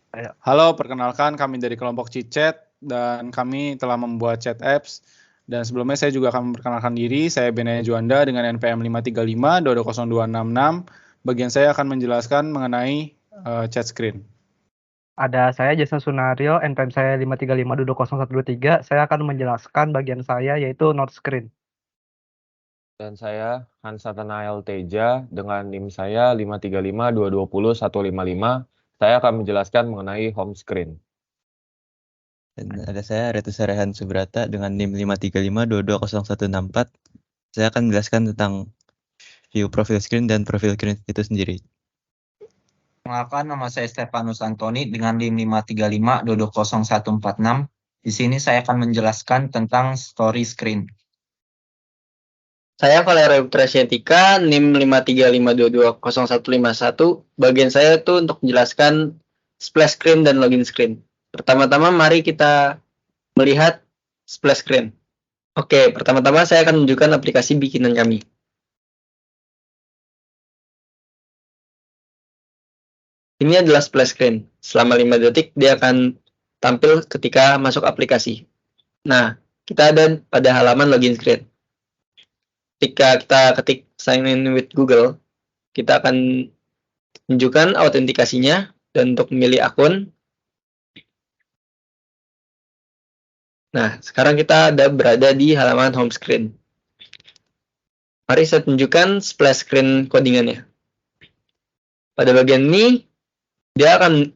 Ayo. Halo, perkenalkan kami dari kelompok Cicet dan kami telah membuat chat apps. Dan sebelumnya saya juga akan memperkenalkan diri, saya Benaya Juanda dengan NPM 535-20266. Bagian saya akan menjelaskan mengenai chat screen. Ada saya Jason Sunario, NPM saya 535220123. Saya akan menjelaskan bagian saya yaitu note screen. Dan saya Hansa Nathanael Teja dengan NIM saya 535220155. Saya akan menjelaskan mengenai home screen. Dan ada saya Retu Sarehan Subrata dengan NIM 535220164. Saya akan menjelaskan tentang view profile screen dan profile screen itu sendiri. Perkenalkan, nama saya Stefanus Antoni dengan NIM 535220146. Di sini saya akan menjelaskan tentang story screen. Saya Valerio Putrasyantika, NIM 535220151. Bagian saya itu untuk menjelaskan splash screen dan login screen. Pertama-tama mari kita melihat splash screen. Oke, pertama-tama saya akan menunjukkan aplikasi bikinan kami. Ini adalah splash screen. Selama 5 detik dia akan tampil ketika masuk aplikasi. Nah, kita ada pada halaman login screen. Ketika kita ketik sign in with Google, kita akan tunjukkan autentikasinya dan untuk memilih akun. Nah, sekarang kita berada di halaman home screen. Mari saya tunjukkan splash screen codingannya. Pada bagian ini, dia akan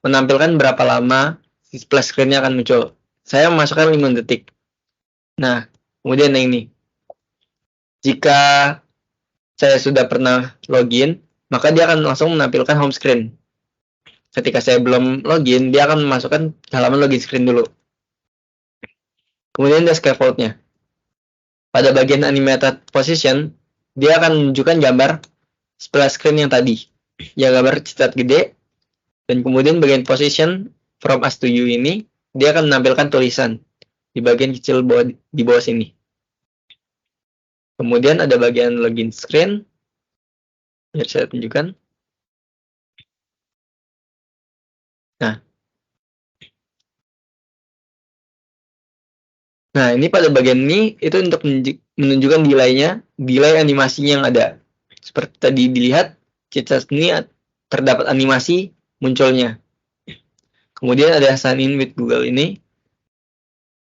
menampilkan berapa lama si splash screen-nya akan muncul. Saya memasukkan 5 detik. Nah, kemudian yang ini. Jika saya sudah pernah login, maka dia akan langsung menampilkan home screen. Ketika saya belum login, dia akan memasukkan halaman login screen dulu. Kemudian ada scaffold-nya. Pada bagian animated position, dia akan menunjukkan gambar splash screen yang tadi. Ya, gambar cetak gede. Dan kemudian bagian position from us to you ini, dia akan menampilkan tulisan di bagian kecil di bawah sini. Kemudian ada bagian login screen. Biar saya tunjukkan. Nah, ini pada bagian ini itu untuk menunjukkan delay animasinya yang ada. Seperti tadi dilihat, chat ini terdapat animasi munculnya. Kemudian ada sign in with Google ini.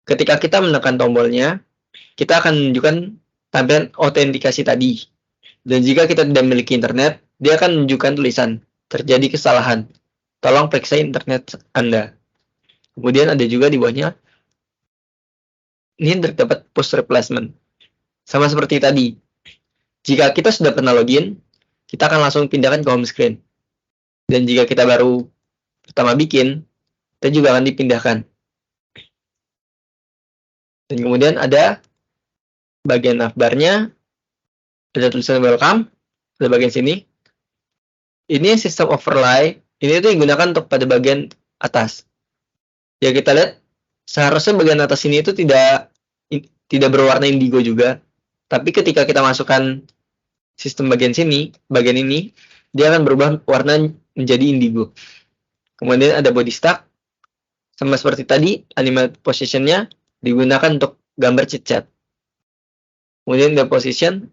Ketika kita menekan tombolnya, kita akan menunjukkan tampilan autentikasi tadi. Dan jika kita tidak memiliki internet, dia akan menunjukkan tulisan, terjadi kesalahan. Tolong periksa internet Anda. Kemudian ada juga di bawahnya, ini terdapat push replacement. Sama seperti tadi. Jika kita sudah pernah login, kita akan langsung pindahkan ke home screen. Dan jika kita baru pertama bikin, kita juga akan dipindahkan. Dan kemudian ada bagian navbarnya, ada tulisan welcome, ada bagian sini. Ini sistem overlay, ini tuh digunakan untuk pada bagian atas. Ya, kita lihat seharusnya bagian atas ini itu tidak berwarna indigo juga, tapi ketika kita masukkan sistem bagian ini, dia akan berubah warna menjadi indigo. Kemudian ada body stack, sama seperti tadi, animate position-nya digunakan untuk gambar chit-chat. Kemudian ada position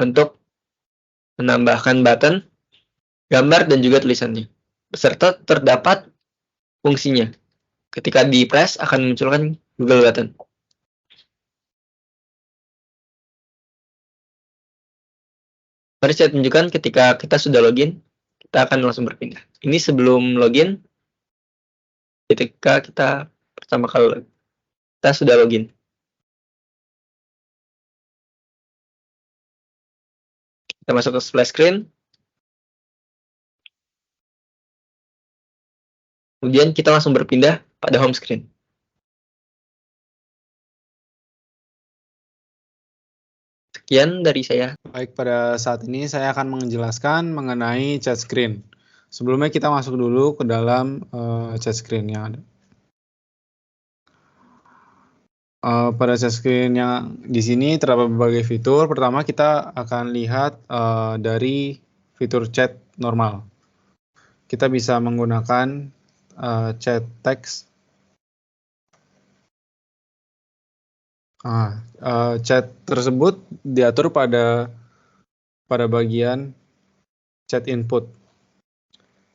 untuk menambahkan button, gambar, dan juga tulisannya. Beserta terdapat fungsinya. Ketika di-press akan munculkan Google button. Mari saya tunjukkan ketika kita sudah login, kita akan langsung berpindah. Ini sebelum login, ketika kita pertama kali login, kita sudah login. Kita masuk ke splash screen. Kemudian kita langsung berpindah pada home screen. Sekian dari saya. Baik, pada saat ini saya akan menjelaskan mengenai chat screen. Sebelumnya kita masuk dulu ke dalam chat screen yang ada. Pada chat screen yang di sini terdapat berbagai fitur. Pertama kita akan lihat dari fitur chat normal. Kita bisa menggunakan chat text. Chat tersebut diatur pada bagian chat input.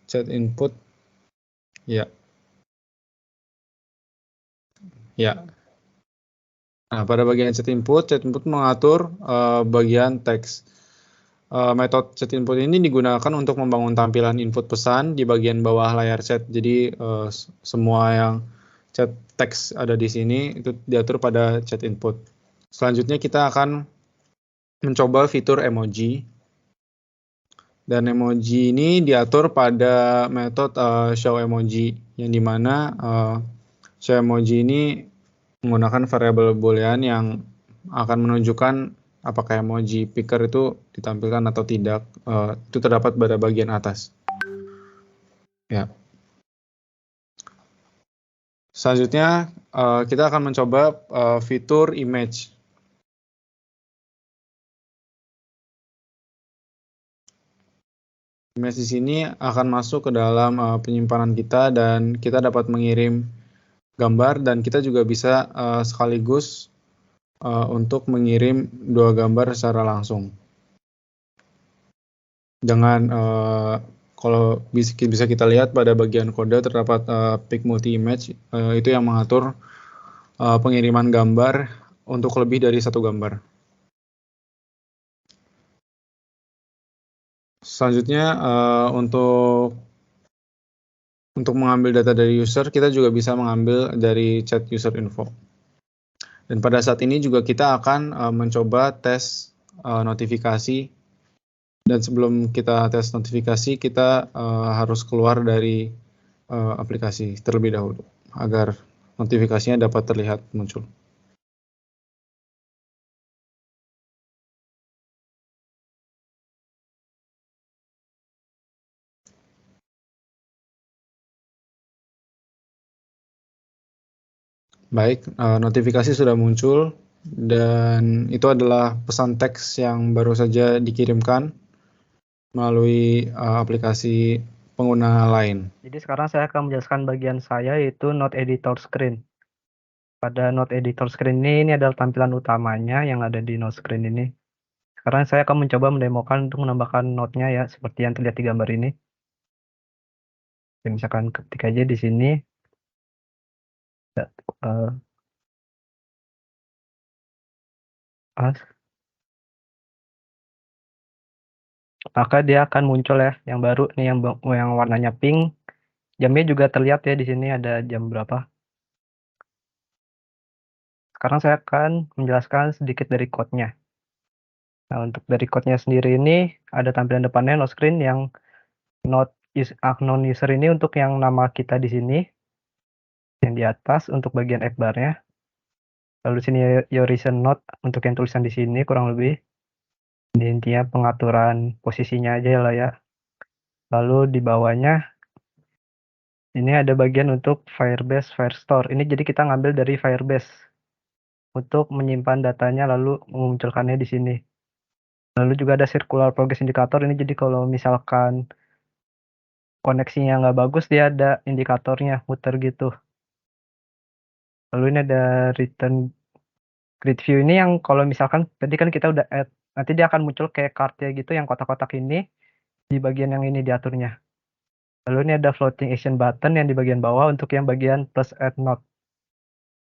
Chat input, ya. Nah, pada bagian chat input mengatur bagian teks. Metode chat input ini digunakan untuk membangun tampilan input pesan di bagian bawah layar chat. Jadi semua yang chat teks ada di sini itu diatur pada chat input. Selanjutnya kita akan mencoba fitur emoji. Dan emoji ini diatur pada metode show emoji, yang dimana show emoji ini menggunakan variabel boolean yang akan menunjukkan apakah emoji picker itu ditampilkan atau tidak. Itu terdapat pada bagian atas. Ya. Selanjutnya kita akan mencoba fitur image. Image di sini akan masuk ke dalam penyimpanan kita dan kita dapat mengirim gambar, dan kita juga bisa sekaligus untuk mengirim dua gambar secara langsung. Dengan kalau bisa kita lihat pada bagian kode terdapat pick multi image, itu yang mengatur pengiriman gambar untuk lebih dari satu gambar. Selanjutnya untuk mengambil data dari user, kita juga bisa mengambil dari chat user info. Dan pada saat ini juga kita akan mencoba tes notifikasi. Dan sebelum kita tes notifikasi, kita harus keluar dari aplikasi terlebih dahulu agar notifikasinya dapat terlihat muncul. Baik, notifikasi sudah muncul dan itu adalah pesan teks yang baru saja dikirimkan melalui aplikasi pengguna lain. Jadi sekarang saya akan menjelaskan bagian saya, yaitu Node Editor Screen. Pada Node Editor Screen ini adalah tampilan utamanya yang ada di Node Screen ini. Sekarang saya akan mencoba mendemokan untuk menambahkan node-nya ya, seperti yang terlihat di gambar ini. Jadi misalkan ketik aja di sini. Maka dia akan muncul ya, yang baru nih, yang warnanya pink. Jamnya juga terlihat ya, di sini ada jam berapa. Sekarang saya akan menjelaskan sedikit dari code-nya. Nah, untuk dari code-nya sendiri ini ada tampilan depannya no screen yang unknown user ini untuk yang nama kita di sini. Yang di atas untuk bagian F bar-nya. Lalu sini your recent node untuk yang tulisan di sini kurang lebih. Ini intinya pengaturan posisinya aja lah ya. Lalu di bawahnya ini ada bagian untuk Firebase Firestore. Ini jadi kita ngambil dari Firebase untuk menyimpan datanya lalu memunculkannya di sini. Lalu juga ada Circular Progress Indicator. Ini jadi kalau misalkan koneksinya nggak bagus, dia ada indikatornya muter gitu. Lalu ini ada Return Grid View. Ini yang kalau misalkan tadi kan kita udah add, nanti dia akan muncul kayak kartnya gitu yang kotak-kotak ini di bagian yang ini diaturnya. Lalu ini ada Floating Action Button yang di bagian bawah untuk yang bagian plus add node.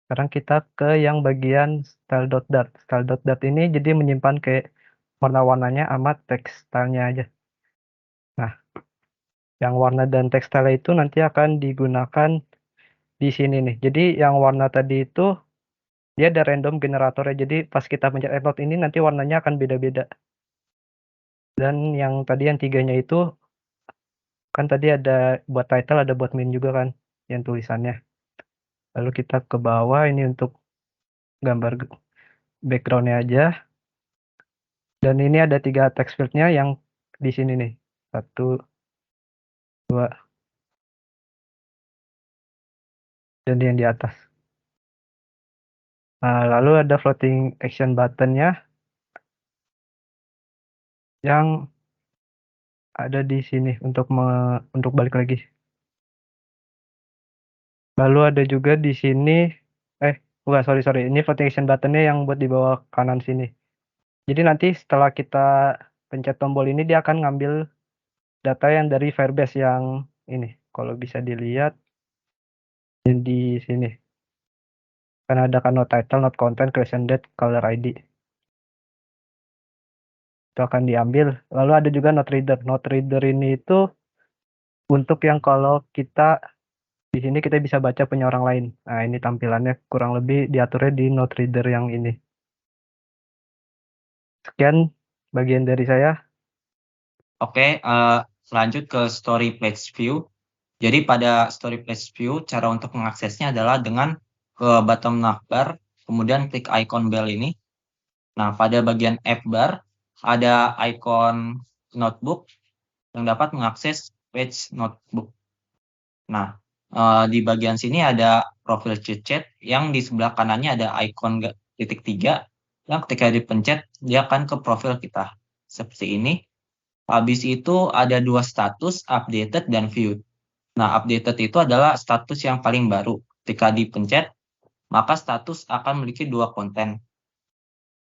Sekarang kita ke yang bagian style.dart. Style.dart ini jadi menyimpan kayak warna-warnanya sama teks stylenya aja. Nah, yang warna dan teks style itu nanti akan digunakan di sini nih. Jadi yang warna tadi itu dia ada random generatornya. Jadi pas kita pencet add node ini nanti warnanya akan beda-beda. Dan yang tadi yang tiganya itu kan tadi ada buat title, ada buat main juga kan yang tulisannya. Lalu kita ke bawah ini untuk gambar background-nya aja. Dan ini ada 3 text field-nya yang di sini nih. 1, 2, dan yang di atas. Nah, lalu ada floating action button-nya yang ada di sini untuk balik lagi. Lalu ada juga di sini, bukan, sorry, ini floating action button-nya yang buat di bawah kanan sini. Jadi nanti setelah kita pencet tombol ini, dia akan ngambil data yang dari Firebase yang ini. Kalau bisa dilihat di sini. Kan ada kan not title, not content, creation date, color ID. Itu akan diambil. Lalu ada juga not reader. Not reader ini itu untuk yang kalau kita di sini kita bisa baca punya orang lain. Nah, ini tampilannya kurang lebih diaturnya di not reader yang ini. Sekian bagian dari saya. Oke, lanjut ke story page view. Jadi pada story page view, cara untuk mengaksesnya adalah dengan ke bottom navbar, kemudian klik icon bell ini. Nah, pada bagian app bar, ada icon notebook yang dapat mengakses page notebook. Nah, di bagian sini ada profil chat yang di sebelah kanannya ada icon titik 3 yang ketika dipencet dia akan ke profil kita. Seperti ini. Habis itu ada dua status, updated dan viewed. Nah, updated itu adalah status yang paling baru. Ketika dipencet, maka status akan memiliki dua konten,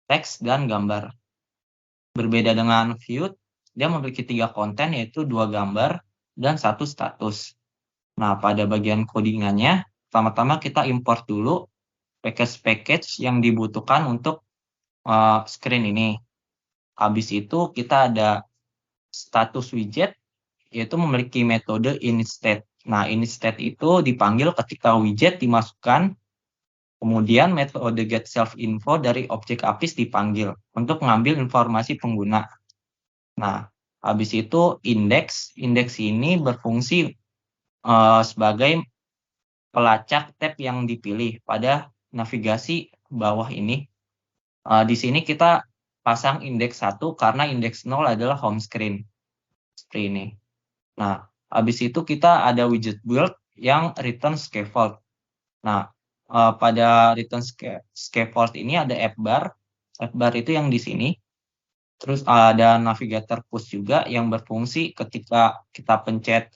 teks dan gambar. Berbeda dengan viewed, dia memiliki 3 konten yaitu 2 gambar dan 1 status. Nah, pada bagian codingannya, pertama-tama kita import dulu package-package yang dibutuhkan untuk screen ini. Habis itu kita ada status widget, yaitu memiliki metode initState. Nah, initState itu dipanggil ketika widget dimasukkan, kemudian metode getSelfInfo dari objek APIs dipanggil untuk mengambil informasi pengguna. Nah, habis itu index ini berfungsi sebagai pelacak tab yang dipilih pada navigasi bawah ini. Di sini kita pasang indeks 1 karena indeks 0 adalah home screen. Seperti ini. Nah, habis itu kita ada widget build yang return scaffold. Nah, pada return scaffold ini ada app bar. App bar itu yang di sini. Terus ada navigator push juga yang berfungsi ketika kita pencet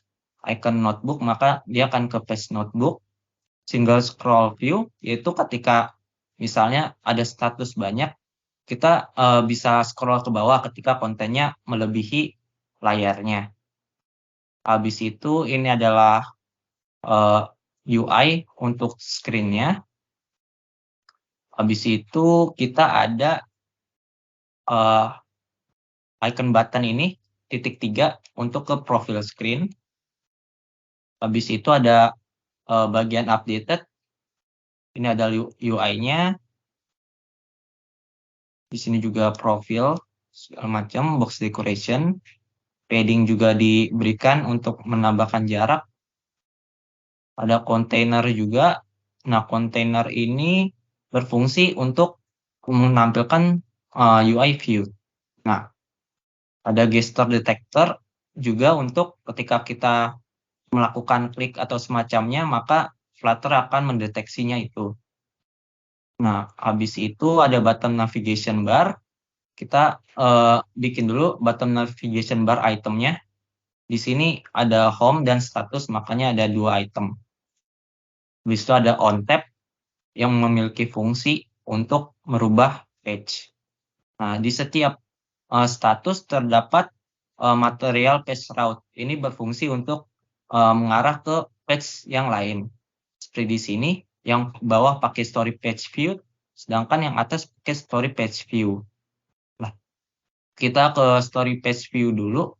icon notebook, maka dia akan ke page notebook. Single scroll view, yaitu ketika misalnya ada status banyak, kita bisa scroll ke bawah ketika kontennya melebihi layarnya. Habis itu ini adalah UI untuk screen-nya. Habis itu kita ada icon button ini, titik 3 untuk ke profile screen. Habis itu ada bagian updated. Ini ada UI-nya. Di sini juga profil, segala macam, box decoration. Padding juga diberikan untuk menambahkan jarak. Ada kontainer juga. Nah, kontainer ini berfungsi untuk menampilkan UI view. Nah, ada gesture detector juga untuk ketika kita melakukan klik atau semacamnya, maka Flutter akan mendeteksinya itu. Nah, habis itu ada button navigation bar. Kita bikin dulu button navigation bar itemnya. Di sini ada home dan status, makanya ada 2 item. Habis itu ada on tab yang memiliki fungsi untuk merubah page. Nah, di setiap status terdapat material page route. Ini berfungsi untuk mengarah ke page yang lain. Seperti di sini, yang bawah pakai story page view, sedangkan yang atas pakai story page view. Nah, kita ke story page view dulu.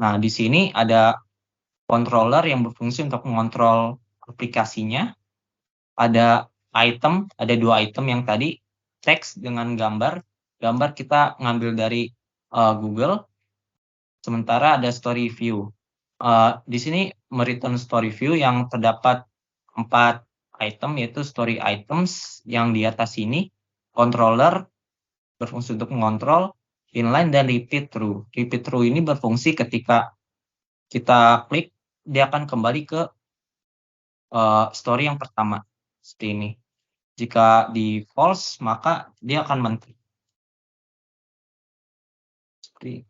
Nah, di sini ada controller yang berfungsi untuk mengontrol aplikasinya. Ada item, ada 2 item yang tadi, teks dengan gambar. Gambar kita ngambil dari Google. Sementara ada story view. Di sini mereturn story view yang terdapat 4 item, yaitu story items yang di atas ini, controller berfungsi untuk mengontrol, inline dan repeat through. Repeat through ini berfungsi ketika kita klik, dia akan kembali ke story yang pertama. Seperti ini. Jika di false, maka dia akan menteri.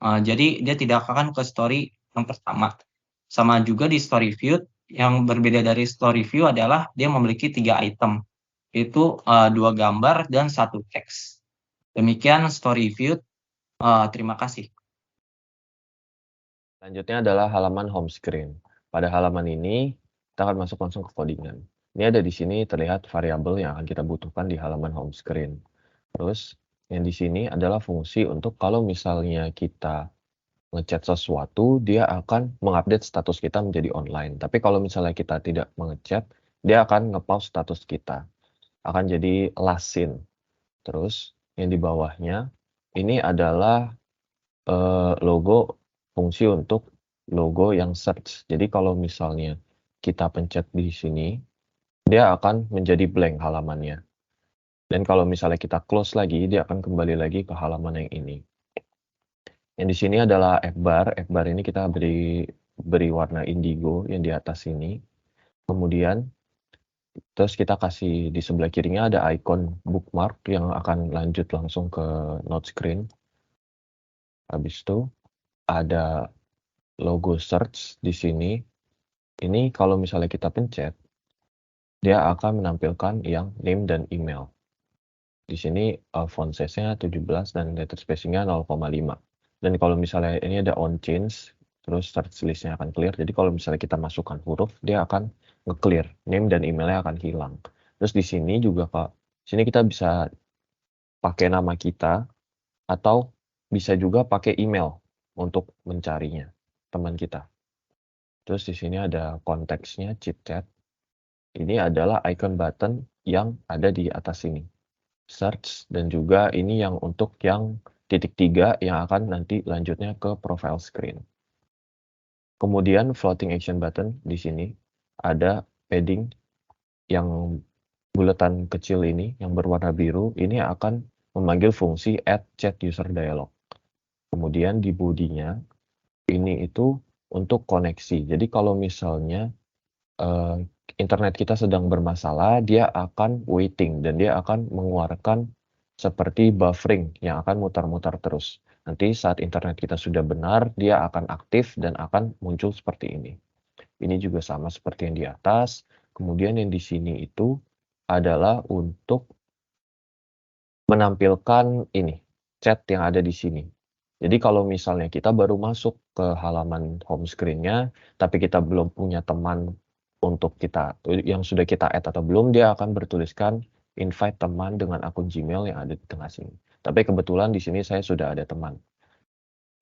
Jadi dia tidak akan ke story yang pertama. Sama juga di story view, yang berbeda dari story view adalah dia memiliki 3 item, yaitu 2 gambar dan 1 teks. Demikian story view, terima kasih. Selanjutnya adalah halaman home screen. Pada halaman ini, kita akan masuk langsung ke codingan. Ini ada di sini terlihat variabel yang akan kita butuhkan di halaman home screen. Terus, yang di sini adalah fungsi untuk kalau misalnya kita ngechat sesuatu, dia akan mengupdate status kita menjadi online. Tapi kalau misalnya kita tidak mengechat, dia akan nge-pause status kita. Akan jadi last seen. Terus, yang di bawahnya, ini adalah logo fungsi untuk logo yang search. Jadi kalau misalnya kita pencet di sini, dia akan menjadi blank halamannya. Dan kalau misalnya kita close lagi, dia akan kembali lagi ke halaman yang ini. Yang di sini adalah F-bar. F-bar ini kita beri warna indigo yang di atas ini. Kemudian, terus kita kasih di sebelah kirinya ada icon bookmark yang akan lanjut langsung ke note screen. Habis itu ada logo search di sini. Ini kalau misalnya kita pencet, dia akan menampilkan yang name dan email. Di sini font size-nya 17 dan letter spacing-nya 0,5. Dan kalau misalnya ini ada on change, terus search list-nya akan clear. Jadi kalau misalnya kita masukkan huruf, dia akan nge-clear. Name dan email-nya akan hilang. Terus di sini juga Kak, sini kita bisa pakai nama kita atau bisa juga pakai email untuk mencarinya, teman kita. Terus di sini ada konteksnya, chit chat. Ini adalah icon button yang ada di atas sini. Search dan juga ini yang untuk yang titik 3 yang akan nanti lanjutnya ke profile screen. Kemudian floating action button di sini ada padding yang buletan kecil ini yang berwarna biru. Ini akan memanggil fungsi add chat user dialog. Kemudian di bodinya ini itu untuk koneksi. Jadi kalau misalnya internet kita sedang bermasalah, dia akan waiting dan dia akan mengeluarkan seperti buffering yang akan mutar-mutar terus. Nanti saat internet kita sudah benar, dia akan aktif dan akan muncul seperti ini. Ini juga sama seperti yang di atas. Kemudian yang di sini itu adalah untuk menampilkan ini, chat yang ada di sini. Jadi kalau misalnya kita baru masuk ke halaman home screen-nya, tapi kita belum punya teman untuk kita yang sudah kita add atau belum, dia akan bertuliskan invite teman dengan akun Gmail yang ada di tengah sini. Tapi kebetulan di sini saya sudah ada teman.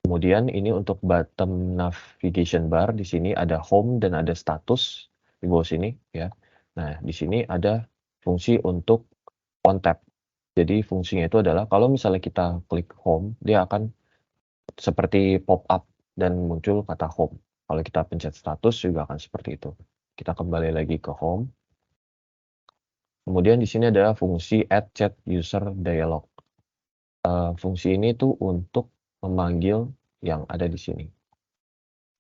Kemudian ini untuk bottom navigation bar, di sini ada home dan ada status di bawah sini ya. Nah, di sini ada fungsi untuk on tap. Jadi fungsinya itu adalah kalau misalnya kita klik home, dia akan seperti pop up dan muncul kata home. Kalau kita pencet status juga akan seperti itu. Kita kembali lagi ke home. Kemudian di sini ada fungsi add chat user dialog. Fungsi ini tuh untuk memanggil yang ada di sini.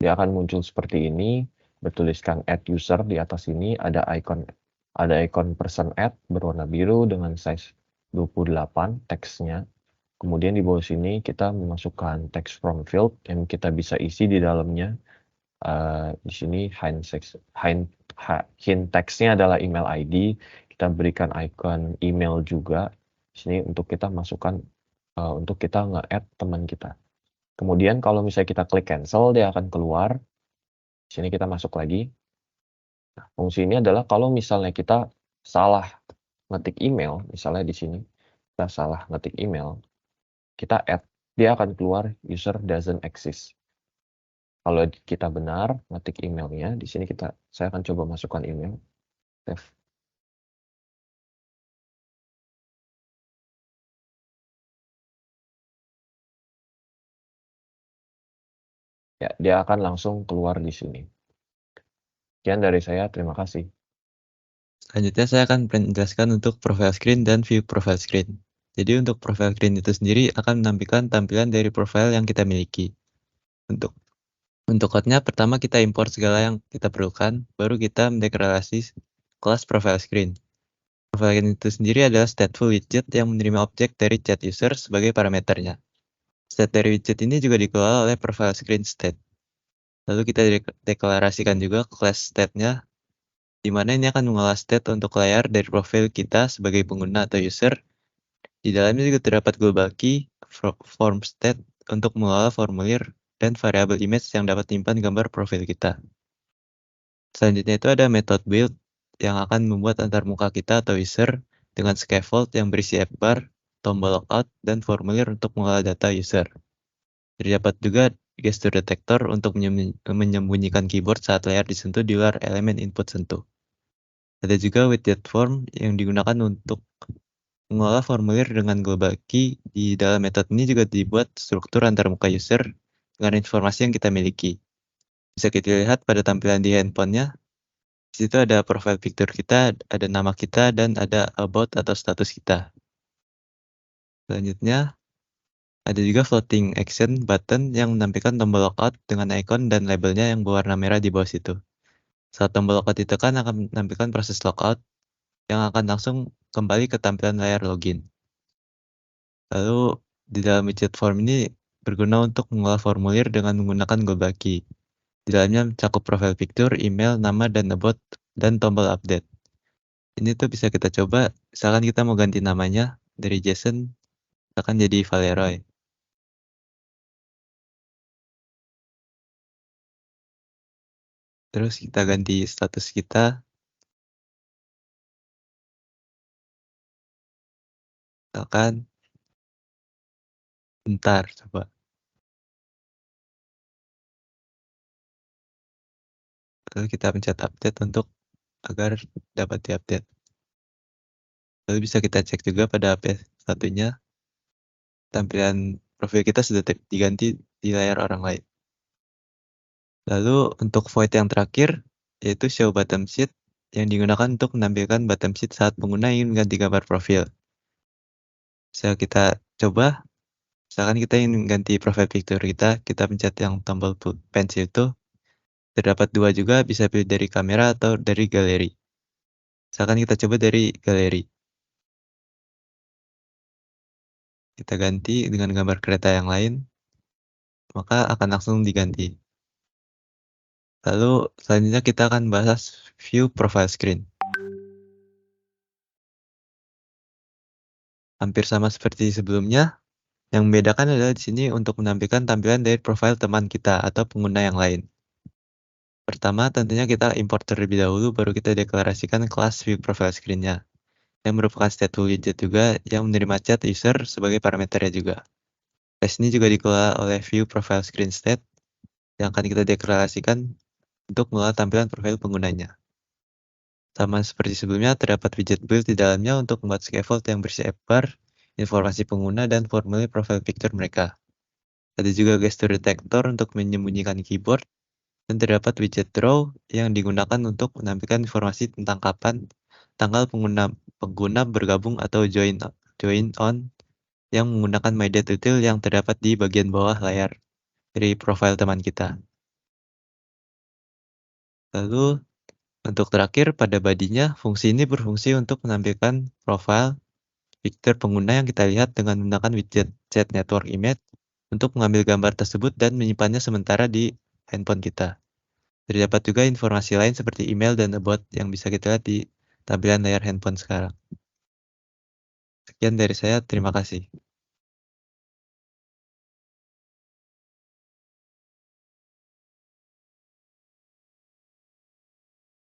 Dia akan muncul seperti ini, bertuliskan add user di atas ini, ada icon person add berwarna biru dengan size 28 teksnya. Kemudian di bawah sini kita memasukkan text from field yang kita bisa isi di dalamnya. Di sini hint text-nya adalah email ID. Kita berikan icon email juga. Di sini untuk kita masukkan untuk kita nge-add teman kita. Kemudian kalau misalnya kita klik cancel, dia akan keluar. Di sini kita masuk lagi. Nah, fungsi ini adalah kalau misalnya kita salah ngetik email, misalnya di sini kita salah ngetik email, kita add, dia akan keluar user doesn't exist. Kalau kita benar ngetik emailnya, di sini saya akan coba masukkan email. Save. Ya, dia akan langsung keluar di sini. Sekian dari saya, terima kasih. Selanjutnya saya akan menjelaskan untuk profile screen dan view profile screen. Jadi untuk profile screen itu sendiri akan menampilkan tampilan dari profile yang kita miliki. Untuk code-nya pertama kita import segala yang kita perlukan, baru kita mendeklarasi kelas profile screen. Profile screen itu sendiri adalah stateful widget yang menerima objek dari chat user sebagai parameternya. State dari widget ini juga dikelola oleh profile screen state. Lalu kita deklarasikan juga class state-nya, di mana ini akan mengolah state untuk layar dari profil kita sebagai pengguna atau user. Di dalamnya juga terdapat global key, form state untuk mengolah formulir, dan variabel image yang dapat menyimpan gambar profil kita. Selanjutnya itu ada method build yang akan membuat antarmuka kita atau user dengan scaffold yang berisi app bar, tombol logout, dan formulir untuk mengolah data user. Terdapat juga gesture detector untuk menyembunyikan keyboard saat layar disentuh di luar elemen input sentuh. Ada juga widget form yang digunakan untuk mengolah formulir dengan global key. Di dalam metode ini juga dibuat struktur antarmuka user dengan informasi yang kita miliki. Bisa kita lihat pada tampilan di handphonenya. Di situ ada profile picture kita, ada nama kita, dan ada about atau status kita. Selanjutnya, ada juga floating action button yang menampilkan tombol logout dengan icon dan labelnya yang berwarna merah di bawah situ. Saat tombol logout ditekan akan menampilkan proses logout yang akan langsung kembali ke tampilan layar login. Lalu di dalam widget form ini berguna untuk mengolah formulir dengan menggunakan global key. Di dalamnya mencakup profile picture, email, nama, dan about, dan tombol update. Ini tuh bisa kita coba, misalkan kita mau ganti namanya dari Jason, misalkan jadi Valeroy. Terus kita ganti status kita. Misalkan, bentar, coba. Lalu kita pencet update untuk agar dapat diupdate. Lalu bisa kita cek juga pada HP satunya, tampilan profil kita sudah diganti di layar orang lain. Lalu untuk void yang terakhir, yaitu show bottom sheet, yang digunakan untuk menampilkan bottom sheet saat pengguna ingin mengganti gambar profil. Bisa kita coba, misalkan kita ingin ganti profile picture kita pencet yang tombol pensil itu. Terdapat dua juga, bisa pilih dari kamera atau dari galeri. Misalkan kita coba dari galeri. Kita ganti dengan gambar kereta yang lain, maka akan langsung diganti. Lalu selanjutnya kita akan bahas view profile screen. Hampir sama seperti sebelumnya, yang membedakan adalah di sini untuk menampilkan tampilan dari profil teman kita atau pengguna yang lain. Pertama, tentunya kita import terlebih dahulu, baru kita deklarasikan kelas view profile screen-nya, yang merupakan stateful widget juga yang menerima chat user sebagai parameternya juga. Class ini juga dikelola oleh view profile screen state yang akan kita deklarasikan untuk mengelola tampilan profil penggunanya. Sama seperti sebelumnya, terdapat widget build di dalamnya untuk membuat scaffold yang berisi app bar, informasi pengguna, dan formulir profile picture mereka. Ada juga gesture detector untuk menyembunyikan keyboard, dan terdapat widget draw yang digunakan untuk menampilkan informasi tentang kapan tanggal pengguna bergabung atau join on yang menggunakan My Date Detail yang terdapat di bagian bawah layar dari profil teman kita. Lalu untuk terakhir pada body-nya, fungsi ini berfungsi untuk menampilkan profil picture pengguna yang kita lihat dengan menggunakan widget Chat Network Image untuk mengambil gambar tersebut dan menyimpannya sementara di handphone kita. Terdapat juga informasi lain seperti email dan about yang bisa kita lihat di tampilan layar handphone sekarang. Sekian dari saya, terima kasih.